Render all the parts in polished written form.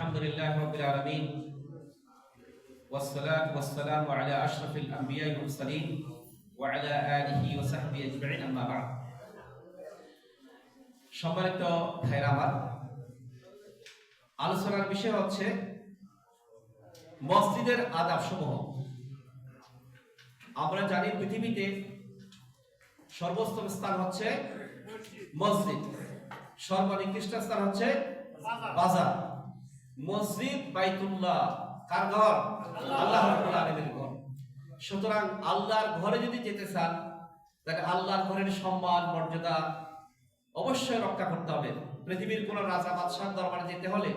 আলহামদুলিল্লাহি রাব্বিল আলামিন ওয়াসসালাতু ওয়াসসালামু আলা আশরাফিল আমবিয়াই ওয়াল মুরসালিন ওয়া আলা আলিহি ওয়া সাহবিহি আজমাইন আম্মা বা'দ। সম্মানিত ভাইরা আমার, আলোচনার বিষয় হচ্ছে মসজিদের আদাব সমূহ। আমরা জানি পৃথিবীতে সর্বোত্তম স্থান হচ্ছে মসজিদ, সর্বনিকৃষ্ট স্থান হচ্ছে বাজার। মসজিদ বাইতুল্লাহ কার ঘর? আল্লাহ রাব্বুল আলামিনের ঘর। সুতরাং আল্লাহর ঘরে যদি যেতে চান তাহলে আল্লাহর ঘরের সম্মান মর্যাদা অবশ্যই রক্ষা করতে হবে। পৃথিবীর কোন রাজা বাদশার দরবারে যেতে হলে,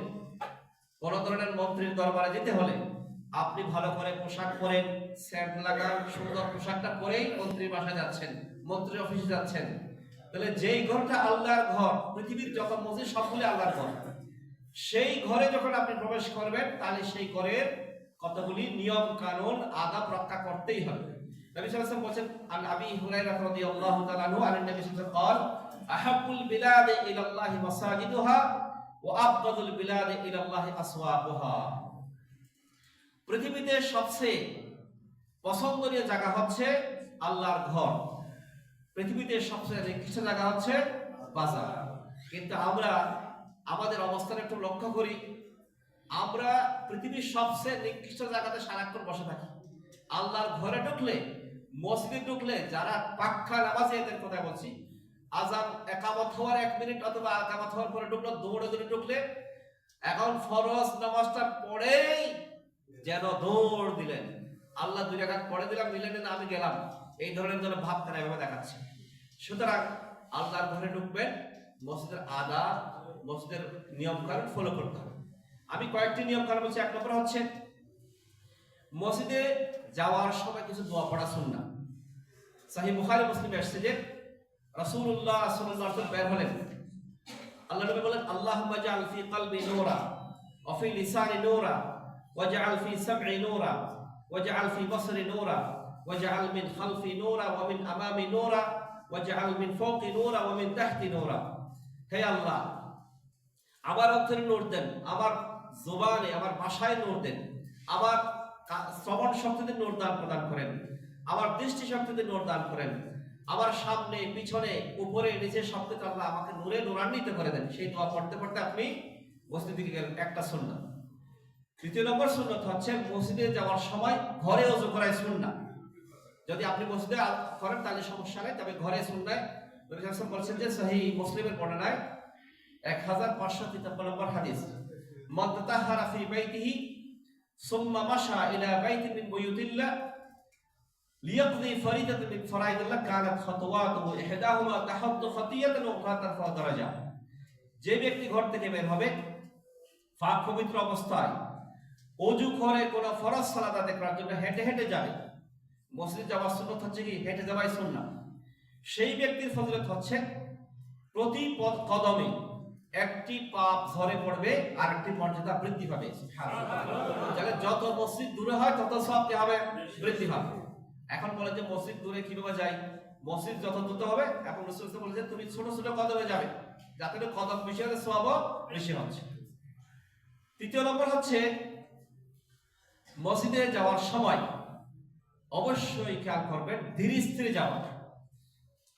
কোন ধরনের মন্ত্রীর দরবারে যেতে হলে আপনি ভালো করে পোশাক পরেন, সেন্ট লাগান, সুন্দর পোশাকটা পরেই মন্ত্রীর বাসায় যাচ্ছেন, মন্ত্রীর অফিসে যাচ্ছেন। তাহলে যেই ঘরটা আল্লাহর ঘর, পৃথিবীর যত মসজিদ সবগুলো আল্লাহর ঘর, সেই ঘরে যখন আপনি প্রবেশ করবেন তাহলে সেই ঘরের কতগুলি নিয়ম কানুন আদাব রক্ষা করতেই হবে। নবী সাল্লাল্লাহু আলাইহি ওয়াসাল্লাম বলেন, আন আবি হুরায়রা রাদিয়াল্লাহু তাআলা আনহু আন নবী সাল্লাল্লাহু আলাইহি ওয়াসাল্লাম قال আহাব্বুল বিলাদি ইলাল্লাহি মাসাজিদুহা ওয়া আবগাদুল বিলাদি ইলাল্লাহি আসওয়াকুহা। পৃথিবীতে সবচেয়ে পছন্দনীয় জায়গা হচ্ছে আল্লাহর ঘর, পৃথিবীতে সবচেয়ে নিকৃষ্ট জায়গা হচ্ছে বাজার। কিন্তু আমরা আমাদের অবস্থান একটু লক্ষ্য করি, আমরা পৃথিবীর সবচেয়ে নিকৃষ্ট জায়গাতে সারাক্ষণ বসে থাকি। আল্লাহর ঘরে ঢুকলে, মসজিদে ঢুকলে যারা পাক্কা নামাজি, এদের কথা বলছি, আযান একামত হওয়ার 1 মিনিট অথবা একামত হওয়ার পরে ঢুকলো, দৌড়ে ঢুকলে এখন ফরজ নামাজটা পড়েই যেন দৌড় দিলেন, আল্লাহ 2 রাকাত পড়ে দিলাম, নিলেন না আমি গেলাম, এই ধরনের যেন ভাব তারা এভাবে দেখাচ্ছে। সুতরাং আল্লাহর ঘরে ঢুকবেন, মসজিদের আদাব, মসজিদের নিয়ম কানুন ফলো করতে হবে। আমি কয়েকটি নিয়ম কানুন বলছি। 1 নম্বর হচ্ছে মসজিদে যাওয়ার সময় কিছু দোয়া পড়া সুন্নাহ। সহিহ বুখারী মুসলিমে আসছে যে রাসূলুল্লাহ সাল্লাল্লাহু আলাইহি ওয়াসাল্লাম বের হলেন, আল্লাহ নবী বলেন, আল্লাহুম্মা জাআল ফি কলবি নূরা ওয়া ফি লিসানি নূরা ওয়াজআল ফি সাম'i নূরা ওয়াজআল ফি বসরি নূরা ওয়াজআল মিন খালফি নূরা ওয়া মিন আমামি নূরা ওয়াজআল মিন ফাওকি নূরা ওয়া মিন তাহতি নূরা। হে আল্লাহ, আমার অন্তরে নূর দেন, আমার জবানে, আমার ভাষায় নূর দেন, আমার শ্রবণ শক্তিতে নূর দান প্রদান করেন, আমার দৃষ্টি শক্তিতে নূর দান করেন, আমার সামনে পিছনে উপরে নিচে সবকিছু আল্লাহ আমাকে নূরে নূরান্বিত করে দেন। সেই দোয়া পড়তে পড়তে আপনি মসজিদে দিকে গেলেন, একটা সুন্নাহ। 3 নম্বর সুন্নাত হচ্ছে মসজিদে যাওয়ার সময় ঘরে ওযু করাই সুন্নাহ। যদি আপনি মসজিদে করেন তাহলে সমস্যা নেই, তবে ঘরে সুন্নাহ। নবী সাল্লাল্লাহু আলাইহি ওয়াসাল্লাম বলেছেন যে সহিহ মুসলিমের বর্ণনায় 1553 নম্বর হাদিস, মান তাতাহহারা ফি বাইতিহি সুম্মা মাশা ইলা বাইতিন মিন বুয়ুতিল্লাহ লিয়াকদি ফরিদাতান মিন ফরাইদিল্লাহ কানাত খাতওয়াতুহু ইহদাহুমা তাহাত্তু খাতিয়াতান ওয়া উখরা তারফাউ দারাজা। যে ব্যক্তি ঘর থেকে বের হবে পাক পবিত্র অবস্থায়, ওযু করে কোন ফরজ সালাত আদায় করার জন্য হেঁটে হেঁটে যাবে, মসজিদ যাওয়ার সুন্নাত হচ্ছে কি হেঁটে যাওয়াই সুন্নাহ, সেই ব্যক্তির ফজিলত হচ্ছে প্রতি কদমে একটি পাপ ঝরে পড়বে আর একটি মর্যাদা বৃদ্ধি পাবে। সুবহানাল্লাহ। যত মসজিদ দূরে হয় তত সওয়াব কি হবে? বৃদ্ধি হবে। এখন বলে যে মসজিদ দূরে কিভাবে যাই? মসজিদ যত দূরে হবে, এখন রাসূল সাল্লাল্লাহু আলাইহি ওয়াসাল্লাম বলেছেন তুমি ছোট ছোট কদমে যাবে, যাতে কদম বেশি হলে সওয়াবও বেশি হচ্ছে। 3 নম্বর হচ্ছে মসজিদে যাওয়ার সময় অবশ্যই খেয়াল করবেন ধীরে স্থিরে যাওয়া।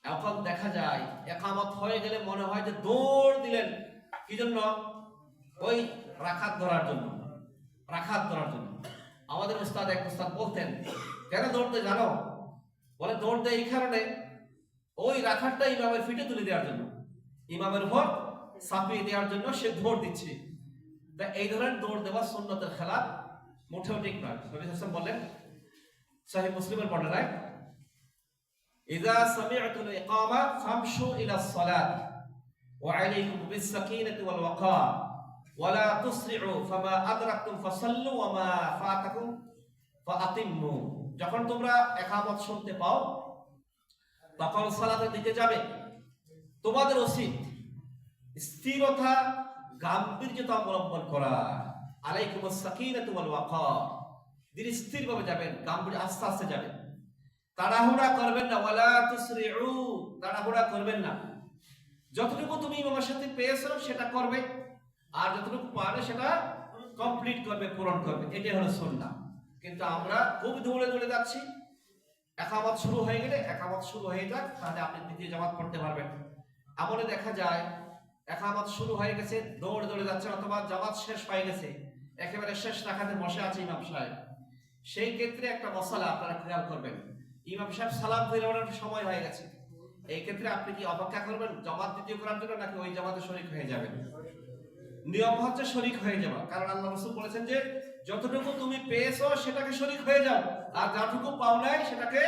এখন দেখা যায় একামত হয়ে গেলে মনে হয় যে দৌড় দিলেন, কি জন্য? ওই রাকাত ধরার জন্য, রাকাত ধরার জন্য। আমাদের উস্তাদ, এক উস্তাদ বলতেন, কেন দৌড়তে জানো? বলে দৌড়তে এই কারণে, ওই রাকাতটা ইমামের ফিটে তুলে দেওয়ার জন্য, ইমামের উপর চাপিয়ে দেওয়ার জন্য সে দৌড় দিচ্ছে। তা এই ধরনের দৌড় দেওয়া সুন্নতের খেলাফ, মোটেও ঠিক নয়। নবী সাল্লাল্লাহু আলাইহি ওয়াসাল্লাম বলেন সহিহ মুসলিমের বর্ণনায়, ইযা সামি'তুল ইকামা ফামশু ইলাস সালাত ওয়া আলাইকুম বিস সাকিনাতি ওয়াল ওয়াকার ওয়া লা তুসরি'ু ফামা আদরাকতুম ফাসাল্লু ওয়া মা ফাতাকুম ফাআতিম্মু। যখন তোমরা ইকামত শুনতে পাও তখন সালাতের দিকে যাবে, তোমাদের উচিত স্থিরতা, গাম্ভীর্যতা অবলম্বন করা। আলাইকুমুস সাকিনাতু ওয়াল ওয়াকার, ধীরে স্থিরভাবে যাবেন, গাম্ভীর্য আস্তে আস্তে যাবেন, তাড়াহুড়া করবেন না। ওয়ালা তুসরি'ু, তাড়াহুড়া করবেন না। যতটুকু তুমি ইমামের সাথে পেয়েছো সেটা করবে, আর যতটুকু পারে সেটা কমপ্লিট করবে, পূরণ করবে, এটাই হলো সুন্নাহ। কিন্তু আমরা খুব দৌড়ে দৌড়ে যাচ্ছি, একামত শুরু হয়ে গেলে একামত শুরু হয়ে যাক, তাহলে আপনি দ্বিতীয় জামাত পড়তে পারবেন। এমনই দেখা যায় একামত শুরু হয়ে গেছে, দৌড়ে দৌড়ে যাচ্ছে, অথবা জামাত শেষ হয়ে গেছে, একেবারে শেষ রাকাতে বসে আছে ইমাম সাহেব। সেই ক্ষেত্রে একটা মশলা আপনারা খেয়াল করবেন, ইমাম সাহেব সালাম ফেরানোর সময় হয়ে গেছে, এই ক্ষেত্রে আপনি কি অপেক্ষা করবেন জামাত দ্বিতীয় করার জন্য, নাকি ওই জামাতে শরীক হয়ে যাবেন? নিয়ম হচ্ছে শরীক হয়ে যাওয়া, কারণ আল্লাহ রাসূল বলেছেন যে যতটুকু তুমি পেয়েছো সেটাকে শরীক হয়ে যাও, আর যতটুকু পাও নাই সেটাকে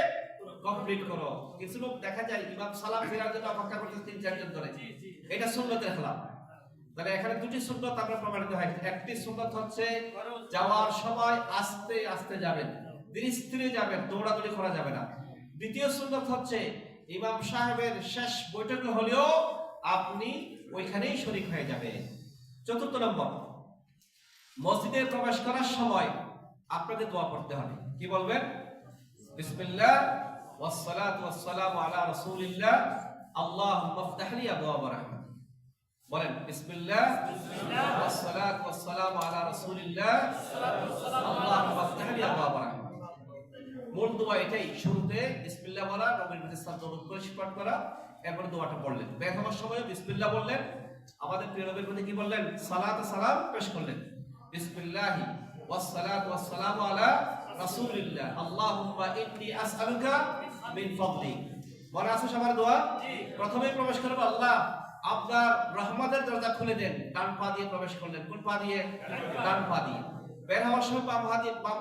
কমপ্লিট করো। কিছু লোক দেখা যায় ইমাম সালাম ফেরার জন্য অপেক্ষা করতে 3-4 জন ধরে, এটা সুন্নতের খেলাফ। তাহলে এখানে দুটি সুন্নত আমরা প্রমাণিত হয়। একটি সুন্নত হচ্ছে যাওয়ার সময় আস্তে আস্তে যাবেন, ধীরে স্থিরে যাবেন, দৌড়াদৌড়ি করা যাবে না। দ্বিতীয় সুন্নত হচ্ছে ইমাম সাহেবের শেষ বৈঠকে হলেও আপনি ওইখানেই শরীক হয়ে যাবেন। চতুর্থ নম্বর, মসজিদে প্রবেশ করার সময় আপনাকে দোয়া পড়তে হবে। কি বলবেন? বিসমিল্লাহ ওয়াসসালাতু ওয়াসসালামু আলা রাসূলিল্লাহ আল্লাহুম্মা ইফতাহ লি আবওয়াব রাহমাত। বলেন বিসমিল্লাহ ওয়াসসালাতু ওয়াসসালামু আলা রাসূলিল্লাহ আল্লাহুম্মা ইফতাহ লি আবওয়াব রাহমাত। মূল দোয়া এটাই, শুরুতে বিসমিল্লাহ বলা, নবীর প্রতি সাল্লাল্লাহু আলাইহি ওয়াসাল্লাম পাঠ করা, এরপর দোয়াটা পড়লেন। বের হওয়ার সময় বিসমিল্লাহ বললেন, আমাদের প্রিয় নবীর প্রতি কি বললেন? সালাত সালাম পেশ করলেন। বিসমিল্লাহি ওয়াসসালাতু ওয়াসসালামু আলা রাসূলিল্লাহ আল্লাহুম্মা ইন্নী আসআলুকা মিন ফাদলিক। মনে আছে সবার দোয়া? প্রথমে প্রবেশ করব, আল্লাহ আপনার রহমতের দরজা খুলে দেন। ডান পা দিয়ে প্রবেশ করলেন। কোন পা দিয়ে? ডান পা দিয়ে। বের হওয়ার সময় বাম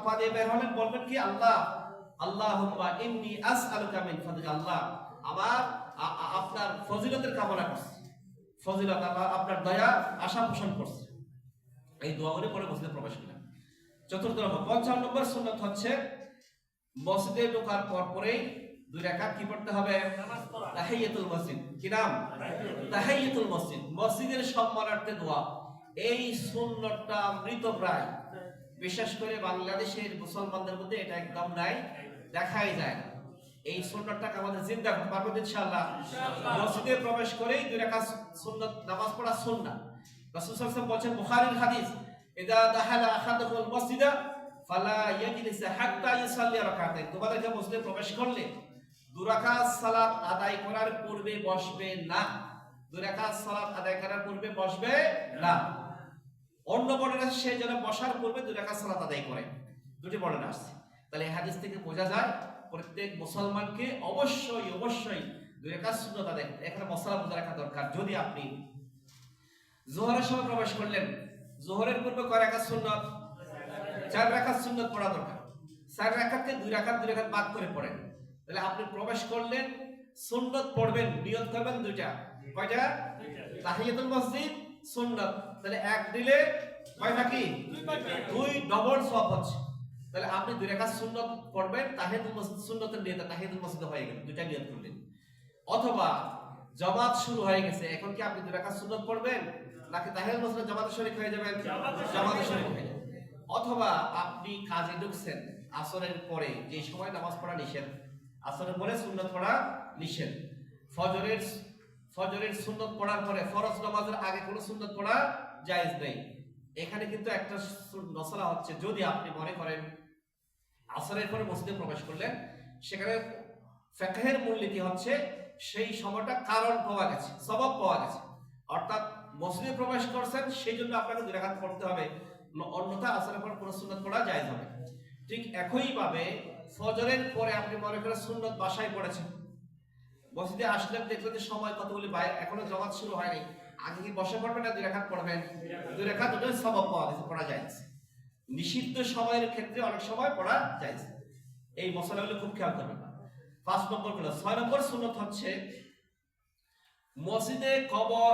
পা দিয়ে বের হলেন। বলবেন কি? আল্লাহ আল্লাহুম্মা ইন্নী আসআলুকা মিন ফাদলিক। আল্লাহ আমার আপনার ফজিলতের কামনা করছি, ফজিলত আপনার দয়া আশা পোষণ করছে। এই দোয়াগুলি পরে মসজিদে প্রবেশ করলেন। চতুর্থ নম্বর, ৫৫ নম্বর সুন্নাত হচ্ছে মসজিদে ঢোকার পরেই 2 রাকাত কি পড়তে হবে? তাহিয়াতুল মসজিদ। কি নাম? তাহিয়াতুল মসজিদ, মসজিদের সম্মানার্থে দোয়া। এই সুন্নতটা মৃতপ্রায়, বিশেষ করে বাংলাদেশের মুসলমানদের মধ্যে এটা একদম নাই, দেখাই যায় না। এই সুন্নতটাকে আমাদের জিন্দা করতে পারবো ইনশাআল্লাহ। মসজিদে প্রবেশ করেই 2 রাকাত সুন্নাত নামাজ পড়া সুন্নাহ। রাসূল সাল্লাল্লাহু আলাইহি ওয়াসাল্লাম বলেছেন, বুখারীর হাদিস, ইদা দাখালা আহাদুকুল মসজিদা ফালা ইয়াজলিস হাত্তা ইউসাল্লি রাকাতাইন। তোমাদেরকে মসজিদে প্রবেশ করলে 2 রাকাত সালাত আদায় করার পূর্বে বসবে না। 2 রাকাত সালাত আদায় করার পূর্বে বসবে না। অন্য বর্ণনা সে যেন বসার পূর্বে 2 রাকাত সালাত আদায় করে। দুটি বর্ণনা আছে। তাহলে এই হাদিস থেকে বোঝা যায় প্রত্যেক মুসলমানকে অবশ্যই 2 রাকাত সুন্নাত আদায়। এখানে মশলা বোঝা রাখা দরকার। যদি আপনি যোহরের সময় প্রবেশ করলেন, যোহরের পূর্বে কয় রাকাত সুন্নাত? 4 রাকাত সুন্নাত পড়া দরকার। 4 রাকাতকে 2 রাকাত বাদ করে পড়েন। তাহলে আপনি প্রবেশ করলেন, সুন্নাত পড়বেন, নিয়ত করবেন 2টা। কয়টা? তাহিয়াতুল মসজিদ সুন্নাত। তাহলে 1 দিলে কয়টা কি? 2 ডবল সওয়াব হচ্ছে। তাহলে আপনি 2 রাকাত সুন্নাত পড়বেন, তাহিয়াতুল মসজিদ সুন্নাতের নিয়ত, তাহিয়াতুল মসজিদ হয়ে গেল, 2টা নিয়ত করলেন। অথবা জামাত শুরু হয়ে গেছে, এখন কি আপনি 2 রাকাত সুন্নাত পড়বেন, নাকি তাহিয়াতুল মসজিদে জামাতে শরীক হয়ে যাবেন? জামাতে শরীক হয়ে যাবেন। অথবা আপনি কাজে ঢুকছেন, আসরের পরে, যে সময় নামাজ পড়া নিষেধ, আসরের পরে সুন্নাত পড়া নিষেধ। ফজরের সুন্নাত পড়ার পরে ফরজ নামাজের আগে কোনো সুন্নাত পড়া জায়েজ নেই। এখানে কিন্তু একটা মসলা হচ্ছে, যদি আপনি মনে করেন আসরের পরে মসজিদে প্রবেশ করলেন, সেখানে ফিকহের মূলনীতি হচ্ছে সেই সময়টা কারণ পাওয়া গেছে, সওয়াব পাওয়া গেছে, অর্থাৎ মসজিদে প্রবেশ করছেন সেই জন্য আপনাকে 2 রাকাত পড়তে হবে, অন্যথা আসরের পর কোনো সুন্নাত পড়া জায়েজ হবে। ঠিক একইভাবে ফজরের পরে আপনি মনে করেন সুন্নাত বাসায় পড়েছেন, মসজিদে আসলেন, দেখলেন যে সময় কতগুলি এখনো জামাত শুরু হয়নি, আগে কি বসে পড়বেন না 2 রাকাত পড়বেন? 2 রাকাত দুটোই সওয়াব পাওয়া গেছে, পড়া যায়। নিষিদ্ধ সময়ের ক্ষেত্রে অনেক সময় পড়া যায়। এই মশলাগুলো খুব খেয়াল করবেন। 5 নম্বর হলো, 6 নম্বর সুন্নাত হচ্ছে মসজিদে কবর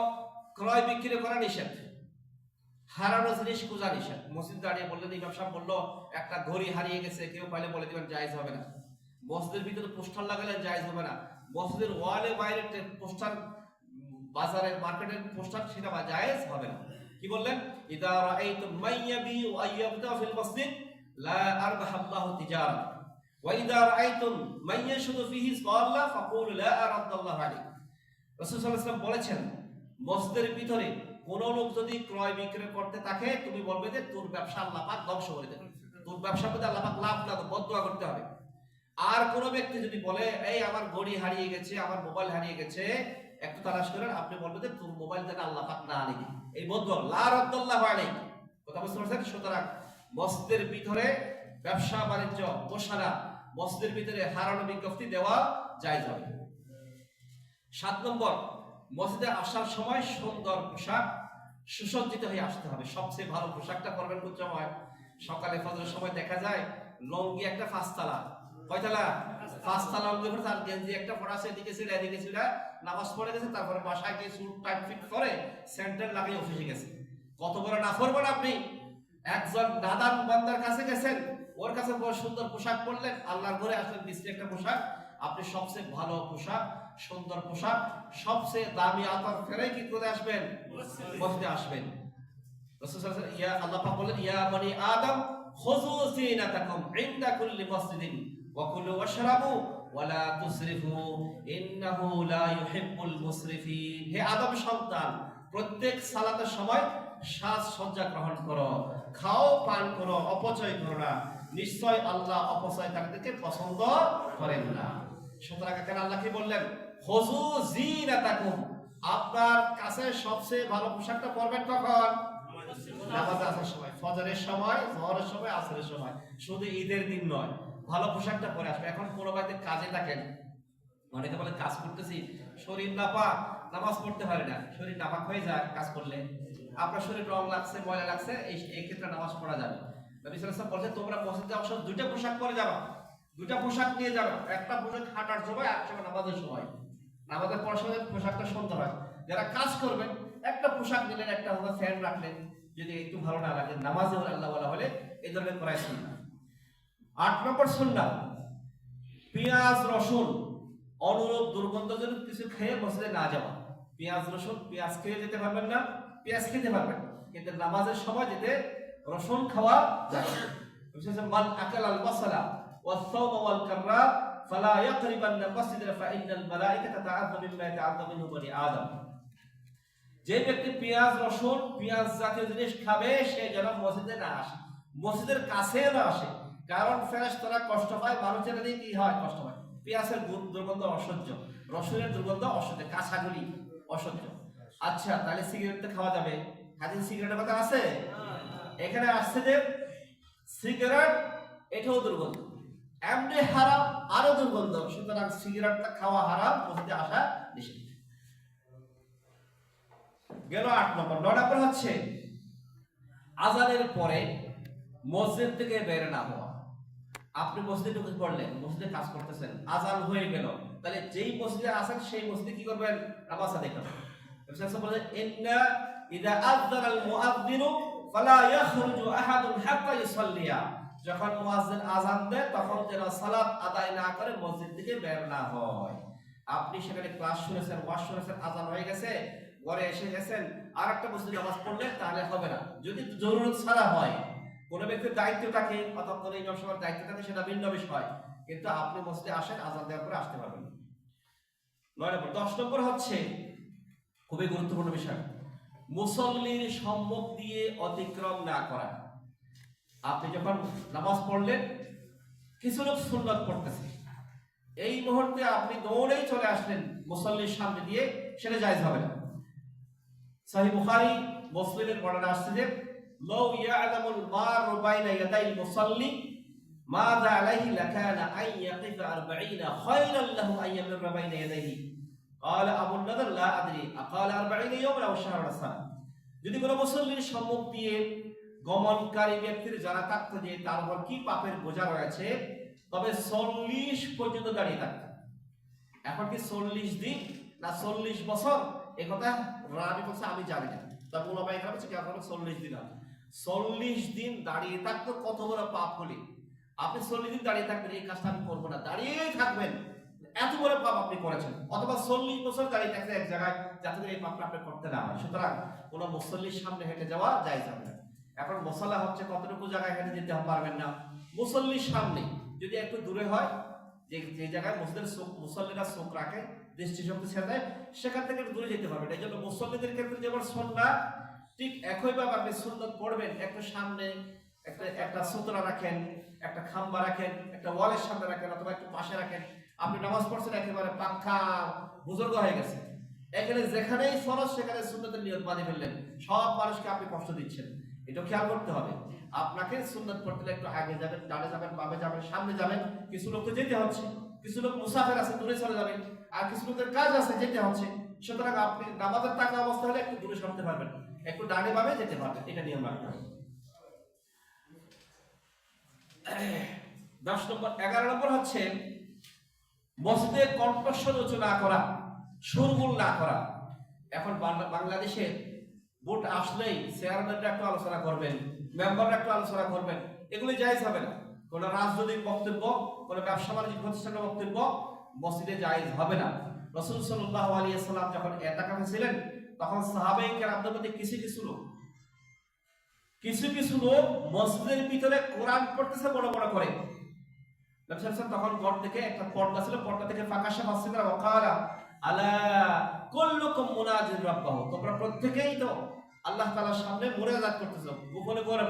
ক্রয় বিক্রি করা নিষেধ, হারানো জিনিস খোঁজা নিষেধ। মসজিদ দাঁড়িয়ে বললেন, ইমাম সাহেব বললো একটা ঘড়ি হারিয়ে গেছে, কেউ পাইলে বলে দিবেন, জায়েজ হবে না। মসজিদের ভিতরে পোস্টার লাগালেন, জায়েজ হবে না। মসজিদের ওয়ালে বাইরে পোস্টার, বাজারের মার্কেটের পোস্টার, সেটা জায়েজ হবে না। কি বললেন? ইদা রাআইতুম মাইয়াবি ওয়া ইয়াবতা ফিল মসজিদ লা আরবাহ আল্লাহু তিজারা ওয়া ইদা রাআইতুম মাইয়াশুদু ফিহি সাল্লাহ ফাকুলু লা আরাদাল্লাহু আলাইহি। রাসূল সাল্লাল্লাহু আলাইহি ওয়াসাল্লাম বলেছেন, মসজিদের ভিতরে কোন লোক যদি ক্রয় বিক্রয় করতে থাকে তুমি বলবে যে তোর ব্যবসা আল্লাহ পাক ধ্বংস করে দেবে, তোর ব্যবসার মধ্যে আল্লাহ পাক লাভ না তো বদদুয়া করতে হবে। আর কোন ব্যক্তি যদি বলে এই আমার ঘড়ি হারিয়ে গেছে, আমার মোবাইল হারিয়ে গেছে, একটু তালাশ করেন, আপনি বলবেন যে তোর মোবাইল যেন আল্লাহ পাক না আনে, এই বদদুয়া লা রাদ্দাল্লাহু আলাইহি। কথা বুঝতে পারছেন? সুতরাং মসজিদের ভিতরে ব্যবসা বাণিজ্য বসানা, মসজিদের ভিতরে হারানো বিজ্ঞপ্তি দেওয়া জায়েজ হবে। 7 নম্বর, মসজিদে আসার সময় সুন্দর পোশাক সুসজ্জিত হয়ে আসতে হবে। সবচেয়ে ভালো পোশাকটা পরবেন কোন সময়? সকালে ফজরের সময় দেখা যায় লঙ্গি একটা 5 তালা, কয়তালা? 5 তালা লঙ্গি পরে, তার গেঞ্জি একটা পরা আছে, এদিকে ছিল এদিকে ছিল, নামাজ পড়ে গেছে, তারপরে বাসায় গিয়ে স্যুট টাইট ফিট করে সেন্টার লাগিয়ে অফিসে গেছে। কত বড় নাফরমান আপনি! একজন নাদান বান্দার কাছে গেছেন, ওর কাছে বড় সুন্দর পোশাক পরলেন, আল্লাহর ঘরে আসলেন বিশ্রী একটা পোশাক। আপনি সবচেয়ে ভালো পোশাক, সুন্দর পোশাক, সবচেয়ে দামি আতর ফেলে কি করে আসবেন? মসজিদে আসবেন। রাসূল সাল্লাল্লাহু আলাইহি ওয়াসাল্লাম ইয়া আল্লাহ পাক বলেন ইয়া বনি আদম খুযু যিনাতাকুম ইনদা কুল্লি মসজিদিন ওয়া কুলু ওয়াশরাবু ওয়া লা তুসরিফু ইন্নাহু লা ইউহিব্বুল মুসরিফিন। হে আদম সন্তান, প্রত্যেক সালাতের সময় সাজ সজ্জা গ্রহণ করো, খাও পান করো, অপচয় করো না, নিশ্চয় আল্লাহ অপচয়কারীদেরকে পছন্দ করেন না। সুতরাং এখানে আল্লাহ কি বললেন? খুযু যিনাতাকুম, আপনার কাছে সবচেয়ে ভালো পোশাকটা পরবেন কখন? নামাজে আসার সময়, ফজরের সময়, যোহরের সময়, আসরের সময়, শুধু ঈদের দিন নয়। ভালো পোশাকটা পরে আসবে। এখন কোনো বাড়িতে কাজে থাকেন, অনেকে বলে কাজ করতেছি, শরীর নাপাক, নামাজ পড়তে পারে না, শরীর নাপাক হয়ে যায় কাজ করলে, আপনার শরীর রং লাগছে, ময়লা লাগছে, এই ক্ষেত্রে নামাজ পড়া যাবে। নবী সাল্লাল্লাহু আলাইহি ওয়াসাল্লাম বলেছেন তোমরা মসজিদে অবশ্য দুইটা পোশাক পরে যাবে, দুইটা পোশাক নিয়ে যাবে, একটা পোশাক হাঁটার সময়, আর একটা নামাজের সময়। নামাজের পড়ার সময় পোশাকটা সুন্দর হয়। যারা কাজ করবেন একটা পোশাক নিলেন, একটা হলো ফ্যান রাখলেন, যদি একটু ভালো না লাগে নামাজে আল্লাহ ওয়ালা হলে এই ধরনের করাই সুন্নাহ। 8 নম্বর সুন্নাহ, পেঁয়াজ রসুন অনুরূপ দুর্গন্ধজনক কিছু খেয়ে মসজিদে না যাওয়া। পেঁয়াজ রসুন, পেঁয়াজ খেয়ে যেতে পারবেন না, পেঁয়াজ খেতে পারবেন, কিন্তু নামাজের সময় যেতে রসুন খাওয়া যাবে। বিশেষত মান আকাল আল বাসালা ওয়াস সাওম ওয়াল কাররা ফালা ইয়াকরিবান্না মাসজিদা ফাইন্নাল মালাইকাতা তাআযযু মিম্মা ইয়াতাআযযু মিনহু বনি আদম। যে ব্যক্তি পেঁয়াজ রসুন, পেঁয়াজ জাতীয় জিনিস খাবে, সে যেন মসজিদে না আসে, মসজিদের কাছে না আসে। কারণ ফেরেশতারা কষ্ট পায়, মানুষের দিয়ে কি হয়? কষ্ট পায়। পেঁয়াজের দুর্গন্ধ অসহ্য, রসুনের দুর্গন্ধ অসহ্য, কাঁচাগুলি অসহ্য। আচ্ছা, তাহলে সিগারেট খাওয়া যাবে? হাদিসে সিগারেটের কথা আছে? এখানে আসছে যে সিগারেট এটাও দুর্গন্ধ, এমনি হারাম, আরো দুর্গন্ধ। সুতরাং সিগারেটটা খাওয়া হারাম, মসজিদে আসা নিষেধ। গেল 8 নম্বর। 9 নম্বর হচ্ছে আযানের পরে মসজিদ থেকে বের না হওয়া। আপনি মসজিদে ঢুকে পড়লেন, মসজিদে কাজ করতেছেন, আযান হয়ে গেল, তাহলে যেই মসজিদে আছেন সেই মসজিদে কি করবেন? নামাজ আদায় করবেন। রাসূল বলেন ইন্না ইযা আযানাল মুআযযিনু ফালা ইয়াখরুজু আহাদুন হাত্তা ইউসাল্লিয়া। যখন মুয়াজ্জিন আযান দেয় তখন যেন সালাত আদায় না করে মসজিদ থেকে বের না হয়। আপনি সেখানে ক্লাস শুনেছেন, ওয়াজ শুনেছেন, আযান হয়ে গেছে, ঘরে এসে গেছেন, আর একটা মসজিদে নামাজ পড়লেন, তাহলে হবে না। যদি জরুরত ছাড়া হয়, কোন ব্যক্তির দায়িত্ব থাকে, অথবা ইমাম সাহেবের দায়িত্ব থাকে, সেটা ভিন্ন বিষয়, কিন্তু আপনি মসজিদে আসেন, আযান দেওয়ার পরে আসতে পারবেন। 9 নম্বর। 10 নম্বর হচ্ছে খুবই গুরুত্বপূর্ণ বিষয়, মুসল্লির সম্মুখ দিয়ে অতিক্রম না করা। আপনি যখন নামাজ পড়লেন, কিছু লোক সুন্নাত পড়তেছে, এই মুহূর্তে আপনি দৌড়েই চলে আসলেন মুসল্লির সামনে দিয়ে, সেটা জায়েজ হবে না। সহিহ বুখারী মুসলিমের বর্ণনা আসছে যে লাউ ইয়ালামুল মারু বাইনা ইয়াদাইল মুসাল্লি মাযা আলাইহি লাকানা আন ইয়াকিফা 40 খায়রান লাহু আন ইয়ামুররা বাইনা ইয়াদাইহি। ক্বালা আবু নাদর লা আদরি আকালা 40 ইয়াওমান আও শাহরান সানা। যদি কোনো মুসল্লির সম্মুখ দিয়ে গমনকারী ব্যক্তির জানা থাকতো যে তার উপর কি পাপের বোঝা রয়েছে, তবে 40 পর্যন্ত দাঁড়িয়ে থাকতো। এখন কি 40 দিন না 40 বছর, এই কথা রাবি বলছে আমি জানি না, তার ওলামায়ে কেরাম বলছে কেন 40 দিন আছে। 40 দিন দাঁড়িয়ে থাকতো, কত বড় পাপ হলে আপনি 40 দিন দাঁড়িয়ে থাকবেন, এই কাজটা আমি করবো না, দাঁড়িয়েই থাকবেন, এত বড় পাপ আপনি করেছেন। অথবা 40 বছর দাঁড়িয়ে থাকতে এক জায়গায়, যাতে এই পাপটা আপনি করতে না হয়। সুতরাং কোনো মুসল্লির সামনে হেঁটে যাওয়া জায়েজ হবে না। এখন মশলা হচ্ছে কতটুকু জায়গায় হেঁটে যেতে পারবেন না, মুসল্লির সামনে যদি একটু দূরে হয়, যে জায়গায় মসজিদের মুসল্লিরা চোখ রাখে, দৃষ্টিশক্তি ছেড়ে দেয়, সেখান থেকে একটু দূরে যেতে পারবেন। এই জন্য মুসল্লিদের ক্ষেত্রে যেমন সুন্নাহ, ঠিক একইভাবে আপনি সুন্নত পড়বেন, একটু সামনে একটা সুতরা রাখেন, একটা খাম্বা রাখেন, একটা ওয়ালের সামনে রাখেন অথবা একটু পাশে রাখেন। আপনি নামাজ পড়ছেন একেবারে পাক্কা বুজুর্গ হয়ে গেছে, এখানে যেখানেই ফরজ সেখানে সুন্নতের নিয়ত বানিয়ে ফেললেন, সব মানুষকে আপনি কষ্ট দিচ্ছেন। এটা খেয়াল করতে হবে। আপনাকে সুন্নত পড়তে একটু আগে যাবেন, ডানে যাবেন, বামে যাবেন, সামনে যাবেন। কিছু লোককে যেতে হচ্ছে, কিছু লোক মুসাফির আছে দূরে চলে যাবেন, আর কিছু লোকের কাজ আছে যেতে হচ্ছে। সুতরাং আপনি নামাজের টাকা অবস্থা হলে একটু দূরে সরতে পারবেন, একটু ডানে বামে যেতে পারবেন, এটা নিয়ম রাখতে হবে। 10 নম্বর 11 নম্বর হচ্ছে মসজিদে কণ্ঠস্বর উঁচু না করা, সুরগুল না করা। এখন বাংলাদেশে ভোট আসলেই চেয়ারম্যানরা একটু আলোচনা করবেন, মেম্বাররা একটু আলোচনা করবেন, এগুলি জায়েজ হবে না। কোন রাজনৈতিক বক্তব্য, কোন ব্যবসা বাণিজ্যিক প্রতিষ্ঠানের বক্তব্য মসজিদে জায়েজ হবে না। রাসূল সাল্লাল্লাহু আলাইহি ওয়াসাল্লাম যখন ইতিকাফে ছিলেন তখন সাহাবায়ে কেরামদের মধ্যে কিছু কিছু লোক মসজিদের ভিতরে কোরআন পড়তেছে বড় বড় করে। নবী সাল্লাল্লাহু আলাইহি ওয়াসাল্লাম তখন ঘর থেকে একটা পর্দা ছিল, পর্দা থেকে ফাঁকাশে মাসজিদরা ওয়াকালা আলা কুল্লুকুম মুনাজির রাব্বাহু, তোমরা প্রত্যেকেই তো আল্লাহ তাআলার সামনে মুনাজাত করতেছো, গোপনে করেন।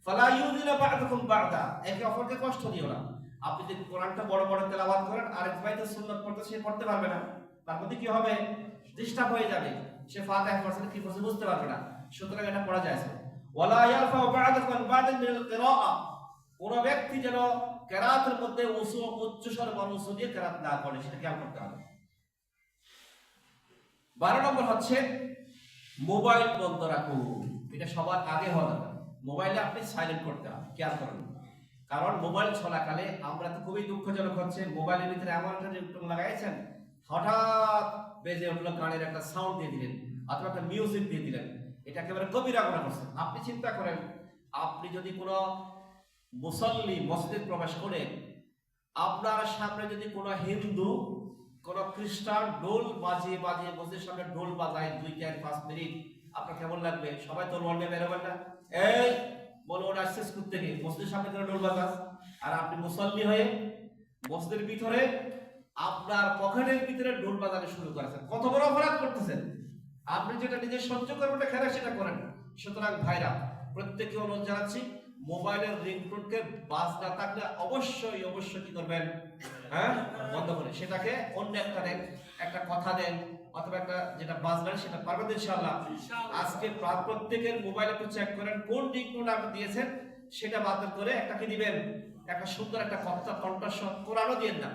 ফালা ইউযিনা বা'দুকুম বা'দা, একে অপরকে কষ্ট দিও না। আপনি যদি কোরআনটা বড় বড় তেলাওয়াত করেন আর এক ভাই তো সুন্নাত পড়তে সে পড়তে পারবে না, তার মধ্যে কি হবে? ডিস্টার্ব হয়ে যাবে, সে ফাতিহা পড়ছে কি পড়ছে বুঝতে পারবে না। সুতরাং এটা পড়া যায় না। ওয়ালা ইয়ারফাউ বা'দুকুম বা'দান মিনাল কিরাআ, কোন ব্যক্তি যেন কিরাতের মধ্যে উচ্চ স্বর বা উচ্চ দিয়ে কিরাত না করে, সেটা খেয়াল করতে হবে। 12 নম্বর হচ্ছে মোবাইল বন্ধ রাখুন। এটা সবার আগে হওয়া দরকার। মোবাইলে আপনি সাইলেন্ট করতে হবে, খেয়াল করুন। কারণ মোবাইল চলাকালে আমরা তো খুবই দুঃখজনক হচ্ছে, মোবাইলের ভিতরে এমন একটা রিংটোন লাগাইছেন, হঠাৎ বেজে উঠলো, গানের একটা সাউন্ড দিয়ে দিলেন অথবা একটা মিউজিক দিয়ে দিলেন, এটা একেবারে কবিরা গুনাহ করছেন। আপনি চিন্তা করেন, আপনি যদি কোনো মুসল্লি মসজিদে প্রবেশ করে আপনার সামনে যদি কোনো হিন্দু, কোন খ্রিস্টান ঢোল বাজিয়ে মসজিদের সামনে ঢোল বাজায় 2-4-5 মিনিট, আপনার কেমন লাগবে? সবাই তো রোল নিয়ে বেরোবেন না, এই বলো ওরা শেষ করতে গিয়ে মসজিদের সামনে করে ঢোল বাজাস। আর আপনি মুসল্লি হয়ে মসজিদের ভিতরে আপনার পকেটের ভিতরে ঢোল বাজানো শুরু করেছেন, কত বড় অপরাধ করতেছেন। আপনি যেটা নিজে সহ্য করবেন না, খেলা সেটা করেন। সুতরাং ভাইরা, প্রত্যেককে অনুরোধ জানাচ্ছি, মোবাইলের রিংটোনকে বাজ না থাকলে অবশ্যই কি করবেন? বন্ধ করে সেটাকে অন্য একটা কথা দেন অথবা একটা যেটা বাজবেন সেটা পারবেন ইনশাআল্লাহ। আজকে প্রত্যেকের মোবাইল একটু চেক করেন কোন রিংটোন আপনি দিয়েছেন, সেটা বাদ করে একটা কি দিবেন, একটা সুন্দর একটা কণ্ঠস্বর। কোরআনও দিয়েন না,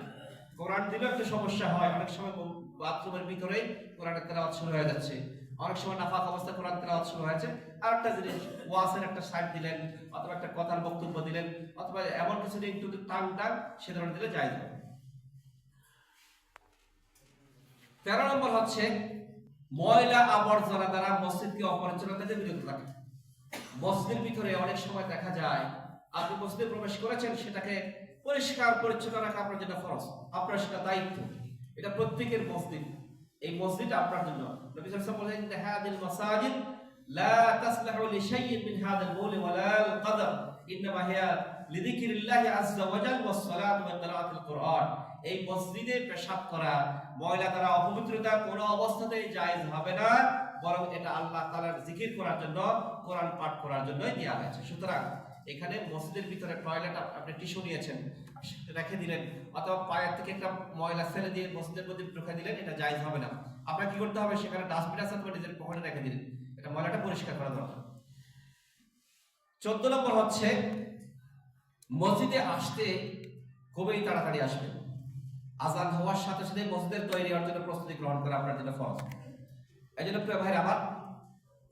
কোরআন দিলে একটা সমস্যা হয়। অনেক সময় বাথরুমের ভিতরেই কোরআনের তেলাওয়াত শুরু হয়ে যাচ্ছে, অনেক সময় নাফাক অবস্থায় কোরআন তেলাওয়াত শুরু হয়েছে। আর একটা জিনিস, ওয়াজের একটা সাইড দিলেন অথবা একটা কথার বক্তব্য দিলেন অথবা এমন কিছু একটু টান সে ধরনের দিলে জায়েজ হবে। 13 নম্বর হচ্ছে ময়লা আবর্জনা দ্বারা মসজিদকে অপরিচ্ছন্ন থেকে বিরত রাখা। মসজিদের ভিতরে অনেক সময় দেখা যায় আপনি মসজিদে প্রবেশ করেছেন, সেটাকে পরিষ্কার পরিচ্ছন্ন রাখা আপনার জন্য ফরজ, আপনার সেটা দায়িত্ব। এটা প্রত্যেকের মসজিদ, এই মসজিদ আপনার জন্য। নবী সাল্লাল্লাহু আলাইহি ওয়াসাল্লাম বলেন, হাদিল মাসাজিদ লা তাসলাহু লিশাইইন মিন হাদাল বাউল ওয়ালা আল কদর ইনমা হিয়া লিযিকরিল্লাহি আযজা ওয়া জাল ওয়াস সালাতু ওয়া কিরাআতুল কুরআন। এই মসজিদে পেশাব করা, ময়লা দ্বারা অপবিত্রতা কোনো অবস্থাতেই জায়েজ হবে না, বরং এটা আল্লাহ তাআলার জিকির করার জন্য, কোরআন পাঠ করার জন্যই দেয়া হয়েছে। সুতরাং এখানে মসজিদের ভিতরে টয়লেট আপনি টিস্যু নিয়েছেন রেখে দিলেন অথবা পায়ের থেকে একটা ময়লা ছেড়ে দিয়ে মসজিদের মধ্যে ঢুকে দিলেন, এটা জায়েজ হবে না। আপনার কি করতে হবে? সেখানে ডাস্টবিন আছে অথবা নিজের পকেটে রেখে দিলেন, এটা ময়লাটা পরিষ্কার করা দরকার। 14 নম্বর হচ্ছে মসজিদে আসতে খুবই তাড়াতাড়ি আসবেন। আজান হওয়ার সাথে সাথে মসজিদের তৈরি হওয়ার জন্য প্রস্তুতি গ্রহণ করা আপনার জন্য ফরজ। এই জন্য প্রিয় ভাইরা আমার,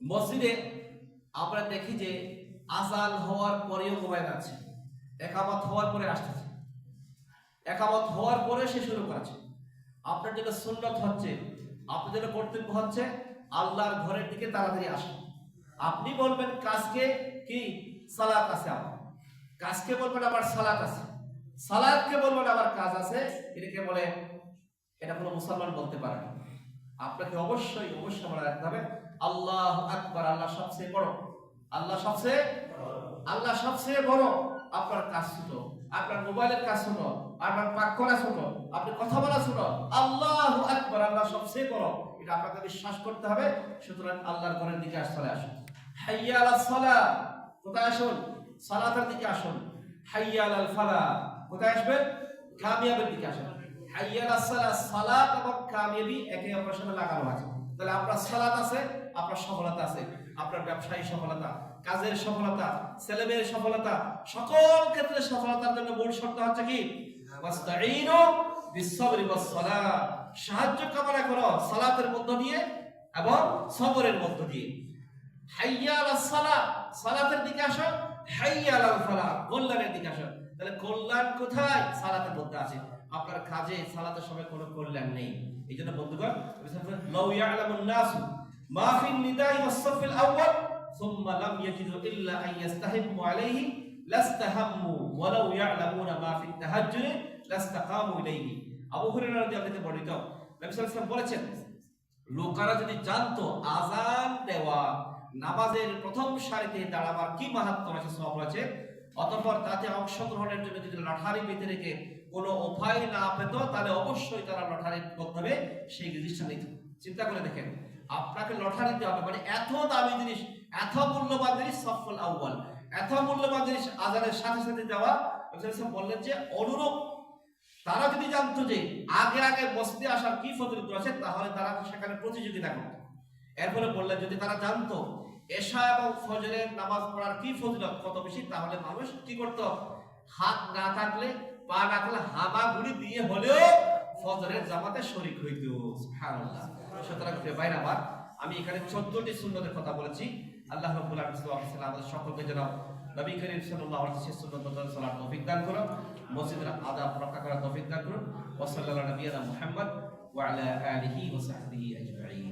মসজিদে আমরা দেখি যে আজান হওয়ার পরেও ঘুমায় যাচ্ছে, একামত হওয়ার পরে আসতেছে, একামত হওয়ার পরে সে শুরু করেছে। আপনার জন্য সুন্নত হচ্ছে, আপনার জন্য কর্তব্য হচ্ছে আল্লাহর ঘরের দিকে তাড়াতাড়ি আসুন। আপনি বলবেন কাজকে কি সালাত আছে, আমার কাজকে বলবেন আবার সালাত আছে, সালাতকে বলবেন আবার কাজ আছে, এটাকে বলে, এটা কোনো মুসলমান বলতে পারে না। আপনাকে অবশ্যই মনে রাখতে হবে আল্লাহু আকবার, আল্লাহ সবচেয়ে বড়, আল্লাহ সবচেয়ে বড়। আপনার কাজ ছোট, আপনার মোবাইলের কাজ ছোট, আপনার পাক করা ছোট, আপনি কথা বলা ছোট। আল্লাহু আকবার, আল্লাহ সবচেয়ে বড়, এটা আপনাকে বিশ্বাস করতে হবে। সুতরাং আল্লাহর ঘরের দিকে চলে আসুন। হাইয়া আলাস সালাহ, কোথায় আসুন? সালাতের দিকে আসুন। হাইয়া আলাল ফালাহ, কোথায় আসবেন? কামিয়াবের দিকে আসুন। হাইয়া আলাস সালাহ, সালাত এবং কামিয়াবি একে অপরের সাথে লাগানো আছে। তাহলে আপনার সালাত আছে, আপনার সফলতা আছে, আপনার ব্যবসায়ী সফলতা, কাজের সফলতা, ছেলেমেয়ের সফলতা, সকল ক্ষেত্রে সফলতার জন্য মূল শর্ত হচ্ছে কি? ওয়াস্তাঈনু বিস-সাবরি ওয়াস-সালাহ, সাহায্য কামনা করো সালাতের মধ্য দিয়ে এবং সবরের মধ্য দিয়ে। হাইয়া আলাস সালাহ, সালাতের দিকে আসো। হাইয়া আলাল ফালাহ, কল্যাণের দিকে আসো। তাহলে কল্যাণ কোথায়? সালাতের মধ্যে আছে। আপনার কাজে সালাতের সময় কোনো কল্যাণ নেই। এইজন্য বন্ধুগণ, লাউ ইয়ালামুন নাসু মা ফিন নিদাই ওয়াস-সাফিল আউয়াল সুম্মা লাম ইয়াজিদু ইল্লা আন ইস্তাহিম্মু আলাইহি লাস্তাহাম্মু ওয়ালাউ ইয়ালামুনা মা ফিত তাহাজ্জুদ লাস্তাকামু ইলাইহি। আবু হুরায়রা রাদিয়াল্লাহু আনহু বর্ণিত, নবী সাল্লাল্লাহু আলাইহি ওয়াসাল্লাম বলেছেন, লোকেরা যদি জানতো আযান দেওয়া, নামাজের প্রথম সারিতে দাঁড়াবার কি মাহাত্ম্য আছে, সওয়াব আছে, অতঃপর তাতে অংশগ্রহণের জন্য যদি লটারি পেতে রেখে কোনো উপায় না পেত, তাহলে অবশ্যই তারা লটারির মাধ্যমে সেই জিনিসটা নিত। চিন্তা করে দেখেন, আপনাকে লটারি দিতে হবে, মানে এত দামি জিনিস, এত মূল্যবান জিনিস, সফল আউয়াল, এত মূল্যবান জিনিস আযানের সাথে সাথে দেওয়া। বললেন যে অনুরূপ তারা যদি জানতো যে আগে আগে মসজিদে আসার কি ফজিলত আছে, তাহলে তারা সেখানে প্রতিযোগিতা করত। এরপরে বললেন যদি তারা জানতো এশা এবং ফজরের নামাজ পড়ার কি ফজিলত কত বেশি, তাহলে মানুষ কি করত? হাত না থাকলে, পা না থাকলে হামাগুড়ি দিয়ে হলেও ফজরের জামাতে শরীক হইত। সুবহানাল্লাহ। সুতরাং ভাইরা আমার, আমি এখানে 14টি সুন্নতের কথা বলেছি। আল্লাহ রাব্বুল আলামিন আমাদের সকলকে যেন নবী করিম সাল্লাল্লাহু আলাইহি ওয়াসাল্লাম সুন্নত মতো চলার তৌফিক দান করুন, মসজিদের আদাব রক্ষা করার তৌফিক দান করুন। ওয়া সাল্লাল্লাহু আলা নবিয়িনা মুহাম্মদ ওয়া আলা আলিহি ওয়া সাহবিহি আজমাইন।